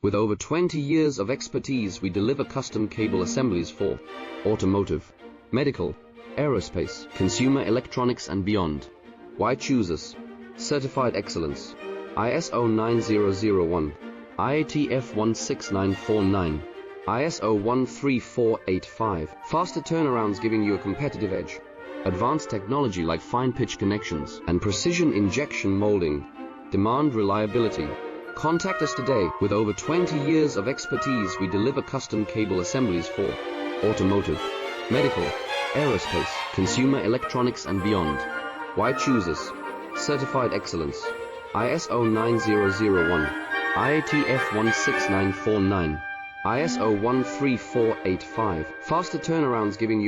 With over 20 years of expertise, we deliver custom cable assemblies for automotive, medical, aerospace, consumer electronics and beyond. Why choose us? Certified excellence. ISO 9001, IATF 16949, ISO 13485. Faster turnarounds giving you a competitive edge. Advanced technology like fine pitch connections and precision injection molding. Demand reliability. Contact us today. With over 20 years of expertise, we deliver custom cable assemblies for automotive, medical, aerospace, consumer electronics and beyond. Why choose us? Certified excellence. ISO 9001, IATF 16949, ISO 13485. Faster turnarounds giving you